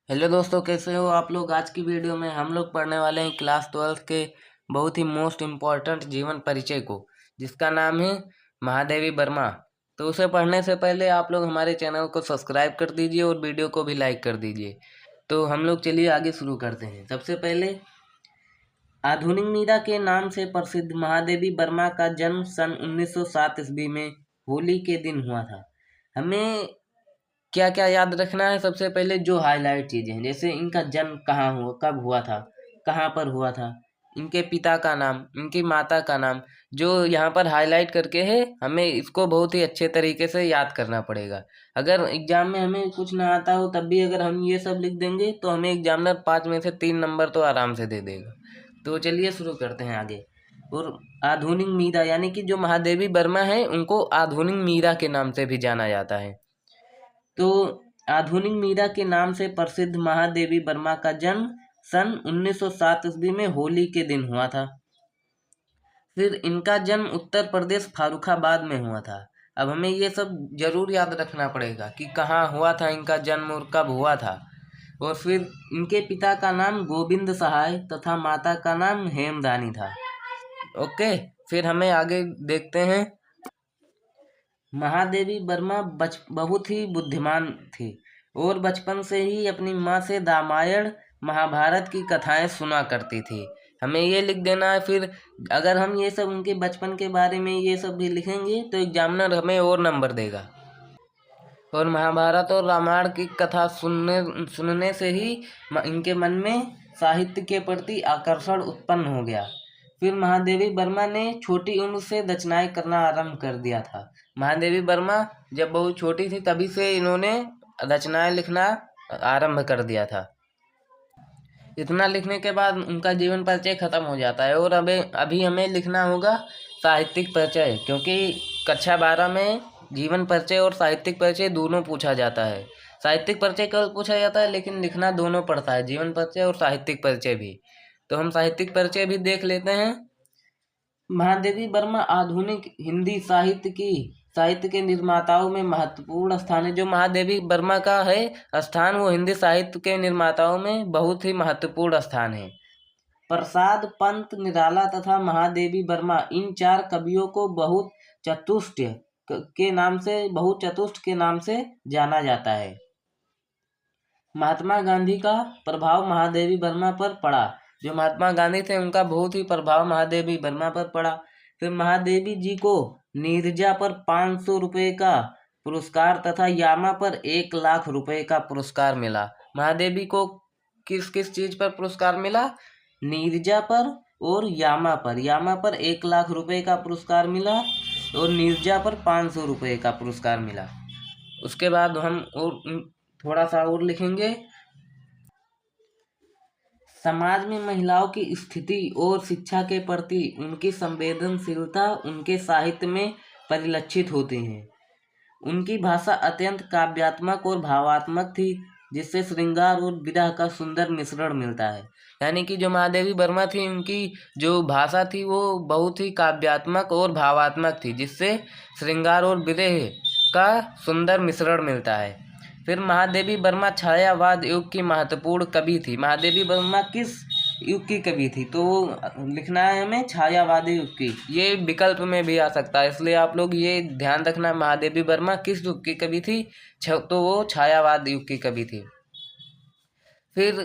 Hello दोस्तों, कैसे हो आप लोग। आज की वीडियो में हम लोग पढ़ने वाले हैं क्लास 12 के बहुत ही मोस्ट इम्पॉर्टेंट जीवन परिचय को, जिसका नाम है महादेवी वर्मा। तो उसे पढ़ने से पहले आप लोग हमारे चैनल को सब्सक्राइब कर दीजिए और वीडियो को भी लाइक कर दीजिए। तो हम लोग चलिए आगे शुरू करते हैं। सबसे पहले आधुनिक मीरा के नाम से प्रसिद्ध महादेवी वर्मा का जन्म सन 1907 ईस्वी में होली के दिन हुआ था। हमें क्या क्या याद रखना है। सबसे पहले जो हाईलाइट चीजें हैं, जैसे इनका जन्म कहाँ हुआ, कब हुआ था, कहाँ पर हुआ था, इनके पिता का नाम, इनकी माता का नाम, जो यहाँ पर हाईलाइट करके है, हमें इसको बहुत ही अच्छे तरीके से याद करना पड़ेगा। अगर एग्जाम में हमें कुछ ना आता हो तब भी अगर हम ये सब लिख देंगे तो हमें एग्जामिनर 5 में से 3 नंबर तो आराम से दे देगा। तो चलिए शुरू करते हैं आगे। और आधुनिक मीरा यानी कि जो महादेवी वर्मा है उनको आधुनिक मीरा के नाम से भी जाना जाता है। तो आधुनिक मीरा के नाम से प्रसिद्ध महादेवी वर्मा का जन्म सन 1907 ईस्वी में होली के दिन हुआ था। फिर इनका जन्म उत्तर प्रदेश फारुखाबाद में हुआ था। अब हमें ये सब जरूर याद रखना पड़ेगा कि कहाँ हुआ था इनका जन्म और कब हुआ था। और फिर इनके पिता का नाम गोविंद सहाय तथा माता का नाम हेमदानी था। ओके, फिर हमें आगे देखते हैं। महादेवी वर्मा बहुत ही बुद्धिमान थी और बचपन से ही अपनी माँ से रामायण महाभारत की कथाएं सुना करती थी। हमें ये लिख देना है। फिर अगर हम ये सब उनके बचपन के बारे में ये सब भी लिखेंगे तो एग्जामिनर हमें और नंबर देगा। और महाभारत और रामायण की कथा सुनने से ही इनके मन में साहित्य के प्रति आकर्षण उत्पन्न हो गया। फिर महादेवी वर्मा ने छोटी उम्र से रचनाएं करना आरंभ कर दिया था। महादेवी वर्मा जब बहुत छोटी थी तभी से इन्होंने रचनाएं लिखना आरंभ कर दिया था। इतना लिखने के बाद उनका जीवन परिचय खत्म हो जाता है और अभी हमें लिखना होगा साहित्यिक परिचय, क्योंकि कक्षा 12 में जीवन परिचय और साहित्यिक परिचय दोनों पूछा जाता है। साहित्यिक परिचय केवल पूछा जाता है लेकिन लिखना दोनों पड़ता है, जीवन परिचय और साहित्यिक परिचय भी। तो हम साहित्यिक परिचय भी देख लेते हैं। महादेवी वर्मा आधुनिक हिंदी साहित्य के निर्माताओं में महत्वपूर्ण स्थान है। जो महादेवी वर्मा का है स्थान, वो हिंदी साहित्य के निर्माताओं में बहुत ही महत्वपूर्ण स्थान है। प्रसाद पंत निराला तथा महादेवी वर्मा इन 4 कवियों को बहुत चतुष्ट के नाम से जाना जाता है। महात्मा गांधी का प्रभाव महादेवी वर्मा पर पड़ा। जो महात्मा गांधी थे उनका बहुत ही प्रभाव महादेवी वर्मा पर पड़ा। फिर महादेवी जी को नीरजा पर 500 रुपये का पुरस्कार तथा यामा पर 1 लाख रुपए का पुरस्कार मिला। महादेवी को किस किस चीज पर पुरस्कार मिला? नीरजा पर और यामा पर 1 लाख रुपए का पुरस्कार मिला और नीरजा पर 500 रुपये का पुरस्कार मिला। उसके बाद हम और थोड़ा सा और लिखेंगे। समाज में महिलाओं की स्थिति और शिक्षा के प्रति उनकी संवेदनशीलता उनके साहित्य में परिलक्षित होती है। उनकी भाषा अत्यंत काव्यात्मक और भावात्मक थी, जिससे श्रृंगार और विरह का सुंदर मिश्रण मिलता है। यानी कि जो महादेवी वर्मा थी उनकी जो भाषा थी वो बहुत ही काव्यात्मक और भावात्मक थी, जिससे श्रृंगार और विरह का सुंदर मिश्रण मिलता है। फिर महादेवी वर्मा छायावाद युग की महत्वपूर्ण कवि थी। महादेवी वर्मा किस युग की कवि थी? तो लिखना है हमें छायावादी युग की। ये विकल्प में भी आ सकता है, इसलिए आप लोग ये ध्यान रखना महादेवी वर्मा किस युग की कवि थी। तो वो छायावाद युग की कवि थी। फिर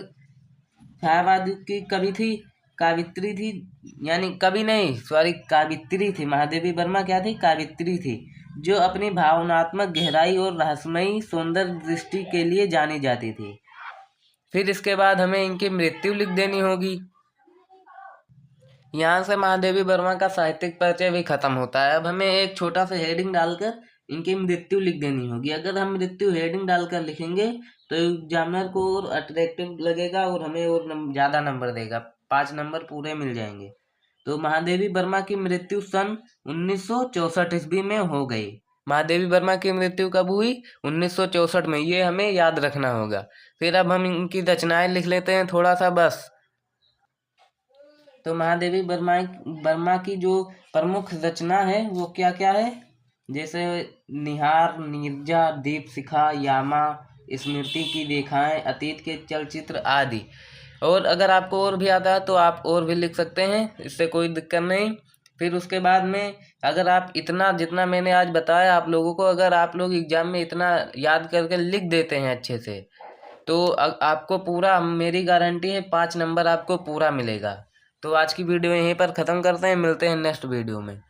छायावाद युग की कवि थी, कावित्री थी, यानी कवि नहीं, सॉरी, कावित्री थी। महादेवी वर्मा क्या थी? कावित्री थी, जो अपनी भावनात्मक गहराई और रहस्यमयी सौंदर्य दृष्टि के लिए जानी जाती थी। फिर इसके बाद हमें इनकी मृत्यु लिख देनी होगी। यहाँ से महादेवी वर्मा का साहित्यिक परिचय भी खत्म होता है। अब हमें एक छोटा सा हेडिंग डालकर इनकी मृत्यु लिख देनी होगी। अगर हम मृत्यु हेडिंग डालकर लिखेंगे तो एग्जामिनर को और अट्रैक्टिव लगेगा और हमें और ज़्यादा नंबर देगा, 5 नंबर पूरे मिल जाएंगे। तो महादेवी वर्मा की मृत्यु सन 1964 ईस्वी में हो गई। महादेवी वर्मा की मृत्यु कब हुई? 1964 में। ये हमें याद रखना होगा। फिर अब हम इनकी रचनाएं लिख लेते हैं थोड़ा सा बस। तो महादेवी वर्मा की जो प्रमुख रचना है वो क्या क्या है? जैसे निहार, नीरजा, दीप शिखा, यामा, स्मृति की रेखाएं, अतीत के चलचित्र आदि। और अगर आपको और भी आता है तो आप और भी लिख सकते हैं, इससे कोई दिक्कत नहीं। फिर उसके बाद में अगर आप इतना जितना मैंने आज बताया आप लोगों को, अगर आप लोग एग्जाम में इतना याद करके लिख देते हैं अच्छे से, तो आपको पूरा, मेरी गारंटी है 5 नंबर आपको पूरा मिलेगा। तो आज की वीडियो यहीं पर ख़त्म करते हैं, मिलते हैं नेक्स्ट वीडियो में।